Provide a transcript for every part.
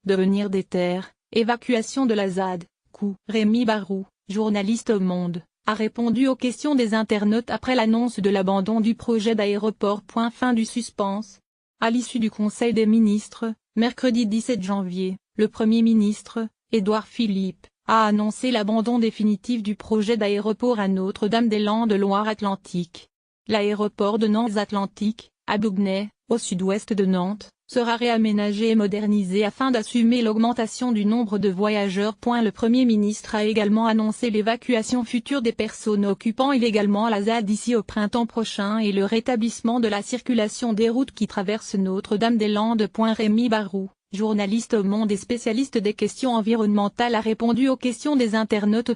devenir des terres, évacuation de la ZAD, coût. Rémi Barrou, journaliste au Monde, a répondu aux questions des internautes après l'annonce de l'abandon du projet d'aéroport. Fin du suspense. À l'issue du Conseil des ministres, mercredi 17 janvier, le Premier ministre, Édouard Philippe, a annoncé l'abandon définitif du projet d'aéroport à Notre-Dame-des-Landes Loire-Atlantique. L'aéroport de Nantes-Atlantique, à Bougnay, au sud-ouest de Nantes, sera réaménagé et modernisé afin d'assumer l'augmentation du nombre de voyageurs. Le Premier ministre a également annoncé l'évacuation future des personnes occupant illégalement la ZAD d'ici au printemps prochain et le rétablissement de la circulation des routes qui traversent Notre-Dame-des-Landes. Rémi Barrou, journaliste au Monde et spécialiste des questions environnementales, a répondu aux questions des internautes.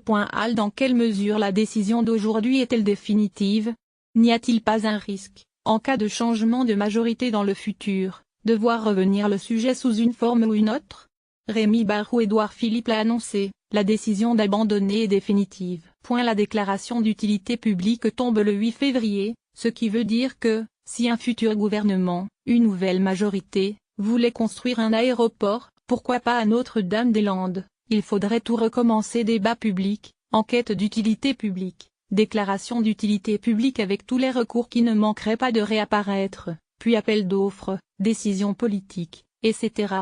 Dans quelle mesure la décision d'aujourd'hui est-elle définitive? N'y a-t-il pas un risque, en cas de changement de majorité dans le futur, de voir revenir le sujet sous une forme ou une autre? Rémi Barrou. Édouard Philippe l'a annoncé, la décision d'abandonner est définitive. La déclaration d'utilité publique tombe le 8 février, ce qui veut dire que, si un futur gouvernement, une nouvelle majorité, voulait construire un aéroport, pourquoi pas à Notre-Dame-des-Landes, il faudrait tout recommencer. Débat public, enquête d'utilité publique, déclaration d'utilité publique avec tous les recours qui ne manqueraient pas de réapparaître, puis appel d'offres, décision politique, etc.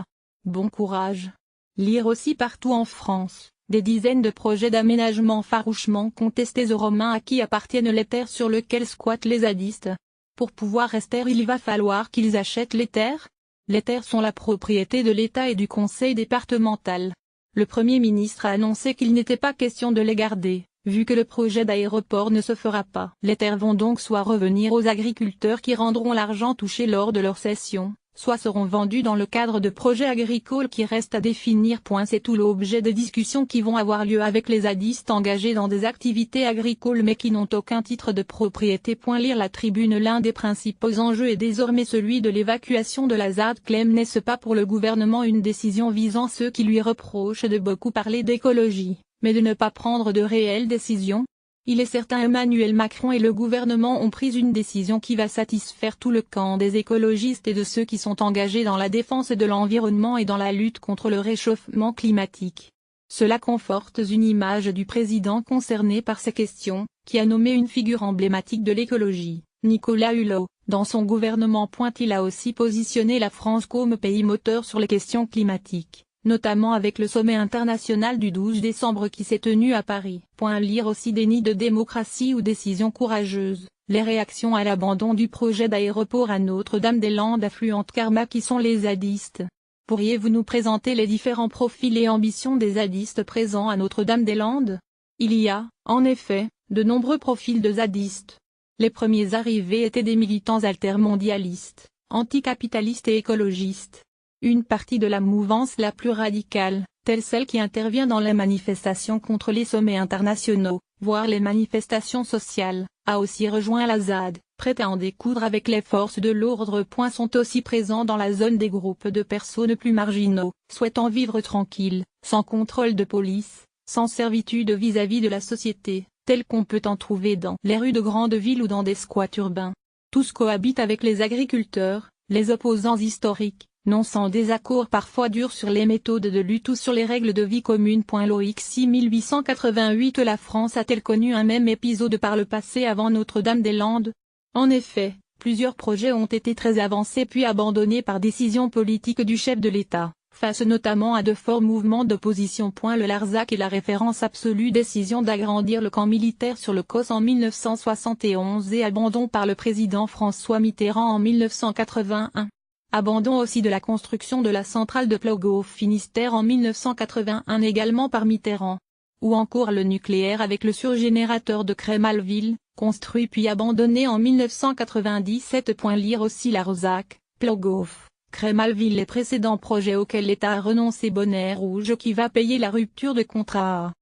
Bon courage. Lire aussi partout en France, des dizaines de projets d'aménagement farouchement contestés aux Romains à qui appartiennent les terres sur lesquelles squattent les zadistes. Pour pouvoir rester, il va falloir qu'ils achètent les terres. Les terres sont la propriété de l'État et du conseil départemental. Le Premier ministre a annoncé qu'il n'était pas question de les garder, vu que le projet d'aéroport ne se fera pas. Les terres vont donc soit revenir aux agriculteurs qui rendront l'argent touché lors de leur cession, soit seront vendues dans le cadre de projets agricoles qui restent à définir. C'est tout l'objet des discussions qui vont avoir lieu avec les zadistes engagés dans des activités agricoles mais qui n'ont aucun titre de propriété. Lire La Tribune. L'un des principaux enjeux est désormais celui de l'évacuation de la ZAD. N'est-ce pas pour le gouvernement une décision visant ceux qui lui reprochent de beaucoup parler d'écologie, mais de ne pas prendre de réelles décisions? Il est certain Emmanuel Macron et le gouvernement ont pris une décision qui va satisfaire tout le camp des écologistes et de ceux qui sont engagés dans la défense de l'environnement et dans la lutte contre le réchauffement climatique. Cela conforte une image du président concerné par ces questions, qui a nommé une figure emblématique de l'écologie, Nicolas Hulot, dans son gouvernement. Il a aussi positionné la France comme pays moteur sur les questions climatiques, notamment avec le sommet international du 12 décembre qui s'est tenu à Paris. Lire aussi Déni de démocratie ou décision courageuse, les réactions à l'abandon du projet d'aéroport à Notre-Dame-des-Landes affluentes. Karma. Qui sont les zadistes? Pourriez-vous nous présenter les différents profils et ambitions des zadistes présents à Notre-Dame-des-Landes? Il y a, en effet, de nombreux profils de zadistes. Les premiers arrivés étaient des militants altermondialistes, anticapitalistes et écologistes. Une partie de la mouvance la plus radicale, telle celle qui intervient dans les manifestations contre les sommets internationaux, voire les manifestations sociales, a aussi rejoint la ZAD, prête à en découdre avec les forces de l'ordre. Sont aussi présents dans la zone des groupes de personnes plus marginaux, souhaitant vivre tranquille, sans contrôle de police, sans servitude vis-à-vis de la société, tels qu'on peut en trouver dans les rues de grandes villes ou dans des squats urbains. Tous cohabitent avec les agriculteurs, les opposants historiques, non sans désaccord parfois dur sur les méthodes de lutte ou sur les règles de vie communes. Loïc 6888. La France a-t-elle connu un même épisode par le passé avant Notre-Dame-des-Landes? En effet, plusieurs projets ont été très avancés puis abandonnés par décision politique du chef de l'État, face notamment à de forts mouvements d'opposition. Le Larzac est la référence absolue. Décision d'agrandir le camp militaire sur le Causse en 1971 et abandon par le président François Mitterrand en 1981. Abandon aussi de la construction de la centrale de Plogo au Finistère en 1981 également par Mitterrand. Ou encore le nucléaire avec le surgénérateur de Crémalville, construit puis abandonné en 1997. Lire aussi Larzac, Plogoff, Crémalville. Les précédents projets auxquels l'État a renoncé. Bonnet rouge qui va payer la rupture de contrat.